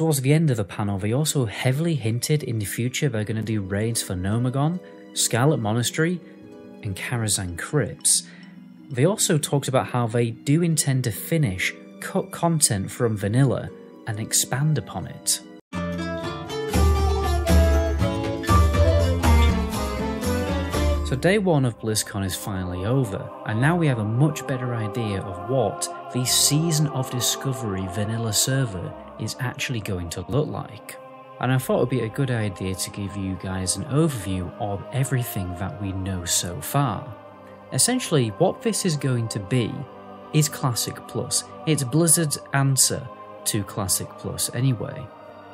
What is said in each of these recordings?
Towards the end of the panel, they also heavily hinted in the future they're going to do raids for Gnomegon, Scarlet Monastery, and Karazhan Crypts. They also talked about how they do intend to finish cut content from vanilla and expand upon it. So day one of BlizzCon is finally over, and now we have a much better idea of what the Season of Discovery vanilla server is actually going to look like. And I thought it would be a good idea to give you guys an overview of everything that we know so far. Essentially, what this is going to be is Classic Plus. It's Blizzard's answer to Classic Plus anyway.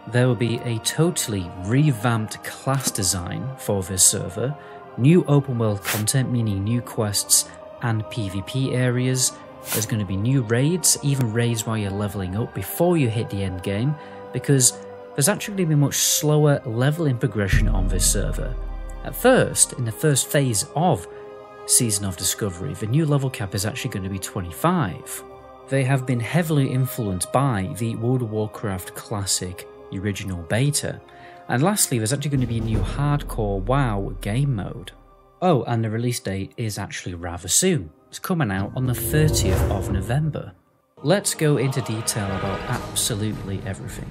There will be a totally revamped class design for this server, new open world content, meaning new quests and PvP areas. There's going to be new raids, even raids while you're leveling up before you hit the end game, because there's actually going to be much slower leveling progression on this server. At first, in the first phase of Season of Discovery, the new level cap is actually going to be 25. They have been heavily influenced by the World of Warcraft Classic original beta. And lastly, there's actually going to be a new hardcore WoW game mode. Oh, and the release date is actually rather soon. It's coming out on the 30th of November. Let's go into detail about absolutely everything.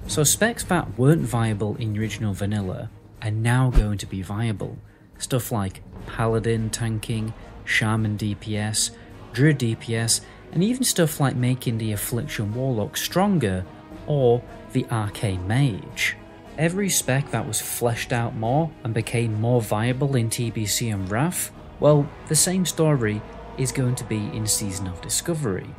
So specs that weren't viable in the original vanilla are now going to be viable. Stuff like Paladin tanking, Shaman DPS, Druid DPS, and even stuff like making the Affliction Warlock stronger or the Arcane Mage. Every spec that was fleshed out more and became more viable in TBC and Wrath, well, the same story is going to be in Season of Discovery.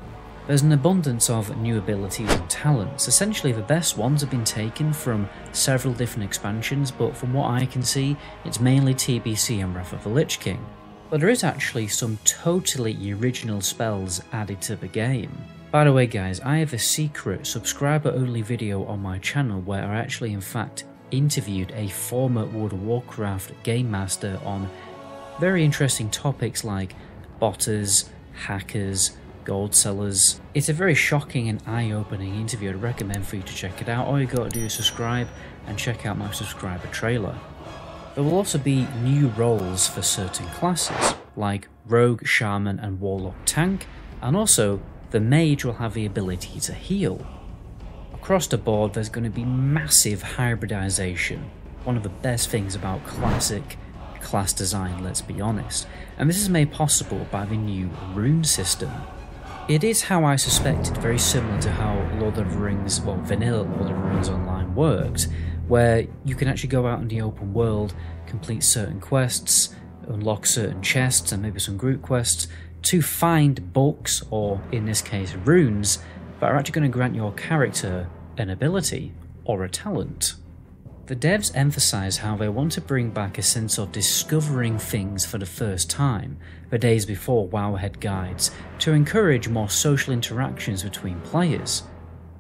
There's an abundance of new abilities and talents. Essentially, the best ones have been taken from several different expansions, but from what I can see, it's mainly TBC and Wrath of the Lich King. But there is actually some totally original spells added to the game. By the way guys, I have a secret subscriber-only video on my channel where I actually in fact interviewed a former World of Warcraft game master on very interesting topics like botters, hackers, gold sellers. It's a very shocking and eye-opening interview. I'd recommend for you to check it out. All you gotta do is subscribe and check out my subscriber trailer. There will also be new roles for certain classes, like Rogue, Shaman and Warlock tank, and also the Mage will have the ability to heal. Across the board there's going to be massive hybridization, one of the best things about classic class design, let's be honest, and this is made possible by the new rune system. It is, how I suspected, very similar to how Lord of the Rings, well, vanilla Lord of the Rings Online worked, where you can actually go out in the open world, complete certain quests, unlock certain chests and maybe some group quests, to find books, or in this case runes, that are actually going to grant your character an ability or a talent. The devs emphasize how they want to bring back a sense of discovering things for the first time, the days before Wowhead guides, to encourage more social interactions between players.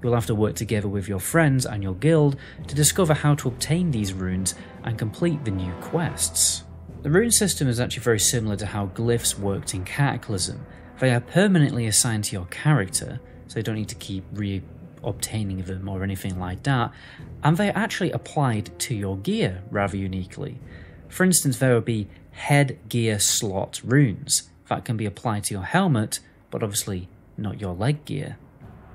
You'll have to work together with your friends and your guild to discover how to obtain these runes and complete the new quests. The rune system is actually very similar to how glyphs worked in Cataclysm. They are permanently assigned to your character, so you don't need to keep re-obtaining them or anything like that, and they are actually applied to your gear rather uniquely. For instance, there will be headgear slot runes that can be applied to your helmet, but obviously not your leg gear.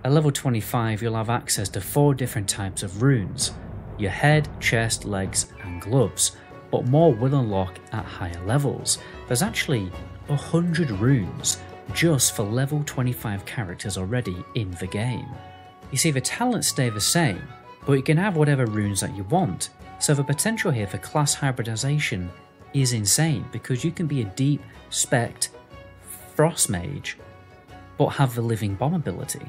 At level 25 you'll have access to 4 different types of runes, your head, chest, legs and gloves, but more will unlock at higher levels. There's actually 100 runes just for level 25 characters already in the game. You see, the talents stay the same, but you can have whatever runes that you want, so the potential here for class hybridization is insane, because you can be a deep spec'd frost mage but have the living bomb ability.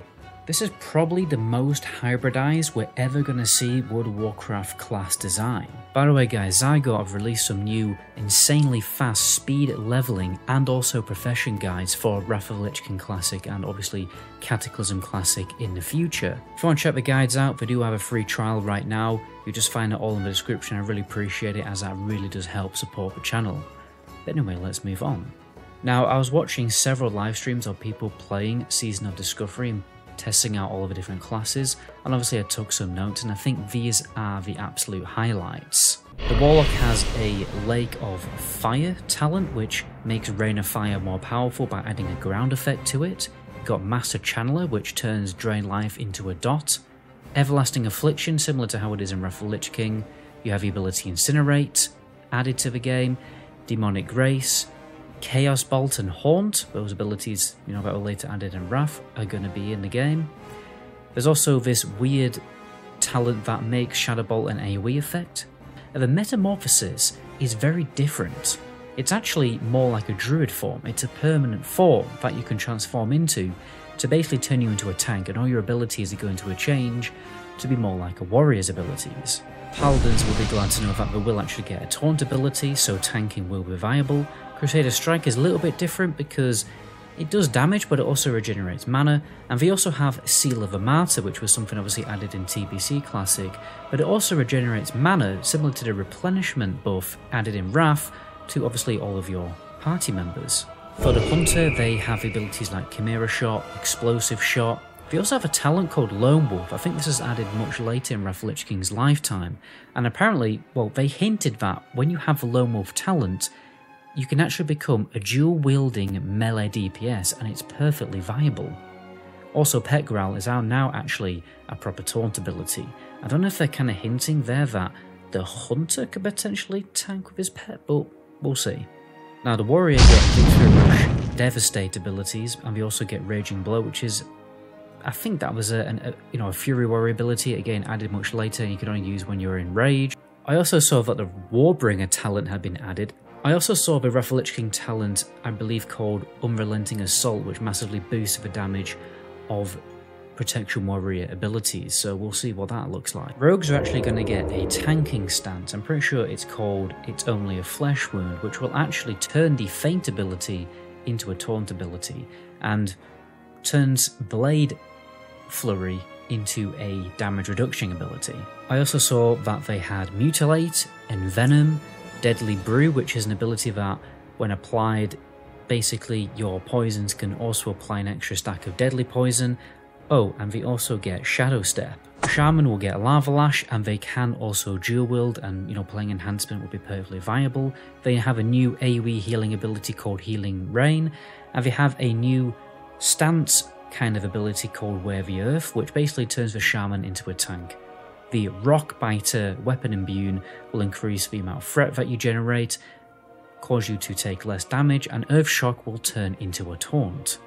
This is probably the most hybridized we're ever going to see World of Warcraft class design. By the way guys, Zygarde have released some new insanely fast speed leveling and also profession guides for Wrath of the Lich King Classic and obviously Cataclysm Classic in the future. If you want to check the guides out, they do have a free trial right now. You just find it all in the description. I really appreciate it, as that really does help support the channel. But anyway, let's move on. Now, I was watching several live streams of people playing Season of Discovery and testing out all of the different classes, and obviously I took some notes, and I think these are the absolute highlights. The Warlock has a Lake of Fire talent, which makes Rain of Fire more powerful by adding a ground effect to it. You've got Master Channeler, which turns Drain Life into a dot. Everlasting Affliction, similar to how it is in Wrath of the Lich King. You have the ability Incinerate added to the game. Demonic Grace, Chaos Bolt and Haunt, those abilities that were later added in Wrath, are going to be in the game. There's also this weird talent that makes Shadow Bolt an AoE effect. The Metamorphosis is very different. It's actually more like a druid form. It's a permanent form that you can transform into to basically turn you into a tank, and all your abilities are going to change to be more like a warrior's abilities. Paladins will be glad to know that they will actually get a taunt ability, so tanking will be viable. Crusader Strike is a little bit different because it does damage, but it also regenerates mana, and they also have Seal of a Martyr, which was something obviously added in TBC Classic, but it also regenerates mana, similar to the replenishment buff added in Wrath, to obviously all of your party members. For the Hunter, they have abilities like Chimera Shot, Explosive Shot. They also have a talent called Lone Wolf. I think this is added much later in Wrath of the Lich King's lifetime, and apparently, well, they hinted that when you have the Lone Wolf talent, you can actually become a dual-wielding melee DPS, and it's perfectly viable. Also, Pet Growl is now actually a proper taunt ability. I don't know if they're kind of hinting there that the Hunter could potentially tank with his pet, but we'll see. Now, the Warrior get Victory Rush, Devastate abilities, and we also get Raging Blow, which is, I think that was a Fury Warrior ability, again added much later, and you can only use when you're in Rage. I also saw that the Warbringer talent had been added. I also saw the Wrath of the Lich King talent, I believe called Unrelenting Assault, which massively boosts the damage of Protection Warrior abilities, so we'll see what that looks like. Rogues are actually going to get a tanking stance. I'm pretty sure it's called It's Only a Flesh Wound, which will actually turn the Feint ability into a taunt ability, and turns Blade Flurry into a damage reduction ability. I also saw that they had Mutilate, Envenom, Deadly Brew, which is an ability that, when applied, basically your poisons can also apply an extra stack of deadly poison. Oh, and they also get Shadow Step. Shaman will get Lava Lash, and they can also dual wield, and playing enhancement will be perfectly viable. They have a new AoE healing ability called Healing Rain, and they have a new stance kind of ability called Wear the Earth, which basically turns the Shaman into a tank. The Rock Biter Weapon Imbue will increase the amount of threat that you generate, cause you to take less damage, and Earth Shock will turn into a taunt.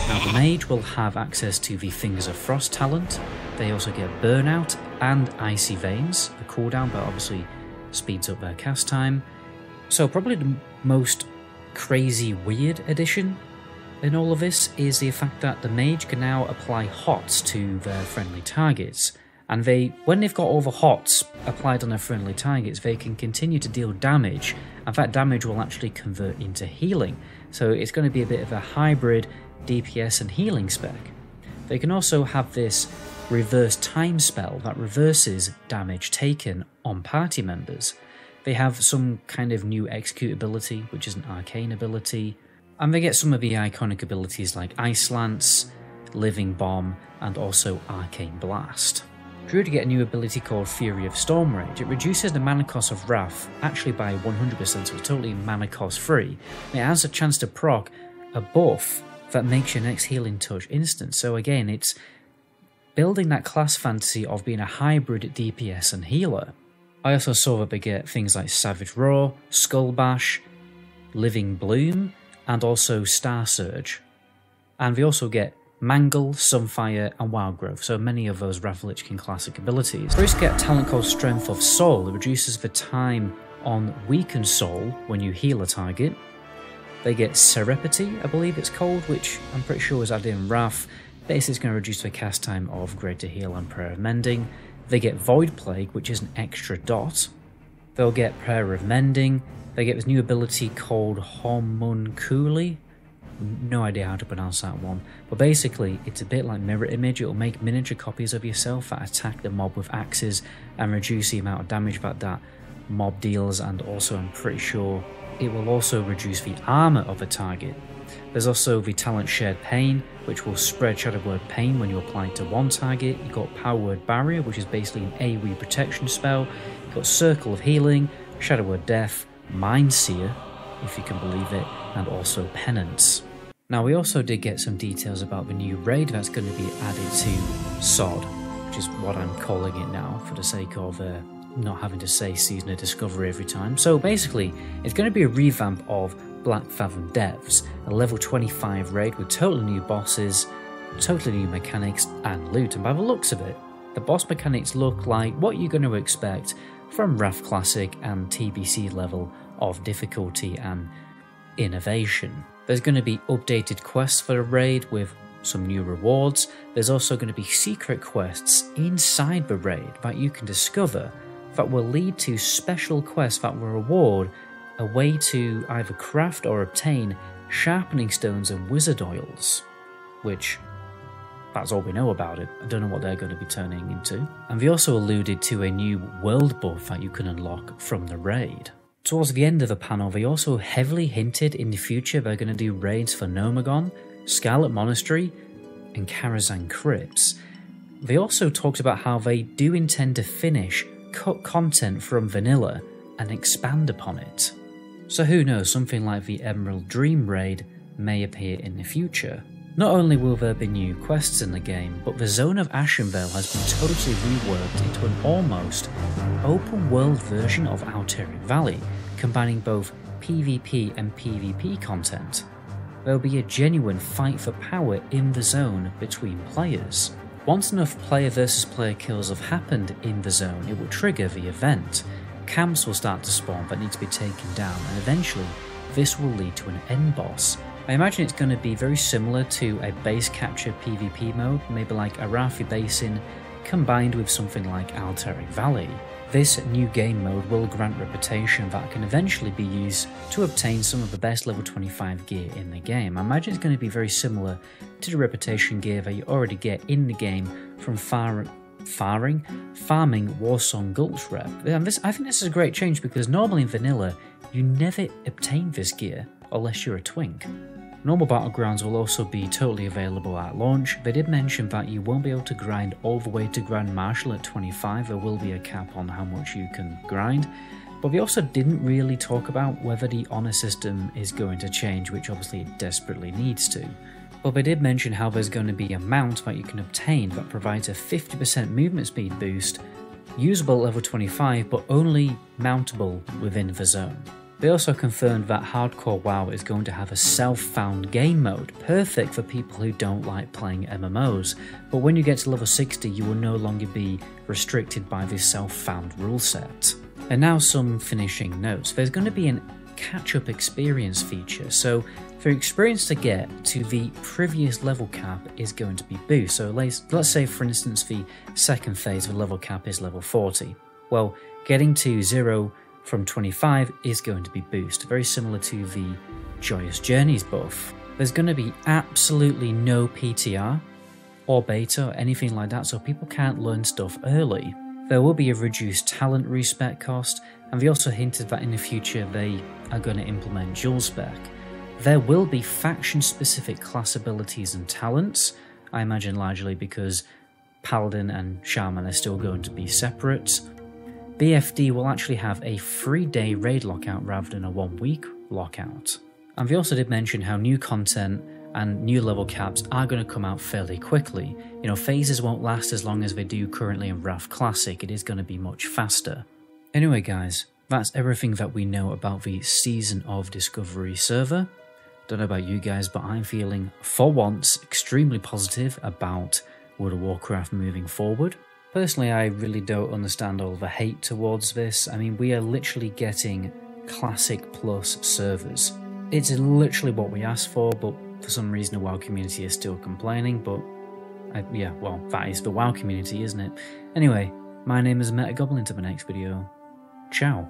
Now, the Mage will have access to the Fingers of Frost talent. They also get Burnout and Icy Veins, the cooldown, but obviously speeds up their cast time. So probably the most crazy weird addition in all of this is the fact that the Mage can now apply HOTS to their friendly targets. And when they've got all the HOTS applied on their friendly targets, they can continue to deal damage, and that damage will actually convert into healing. So it's going to be a bit of a hybrid DPS and healing spec. They can also have this reverse time spell that reverses damage taken on party members. They have some kind of new execute ability, which is an arcane ability, and they get some of the iconic abilities like Ice Lance, Living Bomb, and also Arcane Blast. Druid get a new ability called Fury of Storm Rage. It reduces the mana cost of Wrath actually by 100%, so it's totally mana cost free. It has a chance to proc a buff that makes your next healing touch instant. So again, it's building that class fantasy of being a hybrid DPS and healer. I also saw that they get things like Savage Roar, Skull Bash, Living Bloom, and also Star Surge. And they also get Mangle, Sunfire, and Wild Growth, so many of those Wrath of the Lich King classic abilities. Priests get a talent called Strength of Soul. It reduces the time on Weakened Soul when you heal a target. They get Serepity, I believe it's called, which I'm pretty sure was added in Wrath. Basically, it's going to reduce the cast time of Greater Heal and Prayer of Mending. They get Void Plague, which is an extra dot. They'll get Prayer of Mending. They get this new ability called Homunculi. No idea how to pronounce that one, but basically it's a bit like Mirror Image. It'll make miniature copies of yourself that attack the mob with axes and reduce the amount of damage that mob deals, and also I'm pretty sure it will also reduce the armor of a target. There's also the talent Shared Pain, which will spread Shadow Word Pain when you apply it to one target. You've got Power Word Barrier, which is basically an AoE protection spell. You've got Circle of Healing, Shadow Word Death, Mind Seer, if you can believe it, and also Penance. Now we also did get some details about the new raid that's going to be added to Sod, which is what I'm calling it now for the sake of not having to say Season of Discovery every time. So basically, it's going to be a revamp of Black Fathom Depths, a level 25 raid with totally new bosses, totally new mechanics and loot, and by the looks of it, the boss mechanics look like what you're going to expect from Wrath Classic and TBC level of difficulty and innovation. There's going to be updated quests for the raid with some new rewards. There's also going to be secret quests inside the raid that you can discover that will lead to special quests that will reward a way to either craft or obtain sharpening stones and wizard oils, which that's all we know about it. I don't know what they're going to be turning into. And they also alluded to a new world buff that you can unlock from the raid. Towards the end of the panel, they also heavily hinted in the future they're going to do raids for Gnomegon, Scarlet Monastery, and Karazhan Crypts. They also talked about how they do intend to finish cut content from vanilla and expand upon it. So who knows, something like the Emerald Dream raid may appear in the future. Not only will there be new quests in the game, but the Zone of Ashenvale has been totally reworked into an almost open world version of Alterac Valley, combining both PvP and PvP content. There will be a genuine fight for power in the zone between players. Once enough player versus player kills have happened in the zone, it will trigger the event. Camps will start to spawn that need to be taken down, and eventually this will lead to an end boss. I imagine it's going to be very similar to a base capture PvP mode, maybe like Arathi Basin combined with something like Alterac Valley. This new game mode will grant reputation that can eventually be used to obtain some of the best level 25 gear in the game. I imagine it's going to be very similar to the reputation gear that you already get in the game from farming Warsong Gulch Rep. And I think this is a great change because normally in vanilla you never obtain this gear unless you're a twink. Normal Battlegrounds will also be totally available at launch. They did mention that you won't be able to grind all the way to Grand Marshal at 25, there will be a cap on how much you can grind. But they also didn't really talk about whether the honor system is going to change, which obviously it desperately needs to. But they did mention how there's going to be a mount that you can obtain that provides a 50% movement speed boost, usable at level 25 but only mountable within the zone. They also confirmed that Hardcore WoW is going to have a self-found game mode, perfect for people who don't like playing MMOs, but when you get to level 60 you will no longer be restricted by this self-found rule set. And now some finishing notes. There's going to be a catch-up experience feature, so for experience to get to the previous level cap is going to be boost. So let's say for instance the second phase of the level cap is level 40. Well, getting to 0 from 25 is going to be boost, very similar to the Joyous Journeys buff. There's going to be absolutely no PTR or beta or anything like that, so people can't learn stuff early. There will be a reduced talent respec cost, and they also hinted that in the future they are going to implement dual spec. There will be faction specific class abilities and talents, I imagine largely because Paladin and Shaman are still going to be separate. BFD will actually have a 3-day raid lockout rather than a 1-week lockout. And they also did mention how new content and new level caps are going to come out fairly quickly. You know, phases won't last as long as they do currently in Wrath Classic, it is going to be much faster. Anyway guys, that's everything that we know about the Season of Discovery server. Don't know about you guys, but I'm feeling, for once, extremely positive about World of Warcraft moving forward. Personally, I really don't understand all the hate towards this. I mean, we are literally getting Classic Plus servers. It's literally what we asked for, but for some reason the WoW community is still complaining, but yeah, well, that is the WoW community, isn't it? Anyway, my name is Metagoblin. Until the next video, ciao.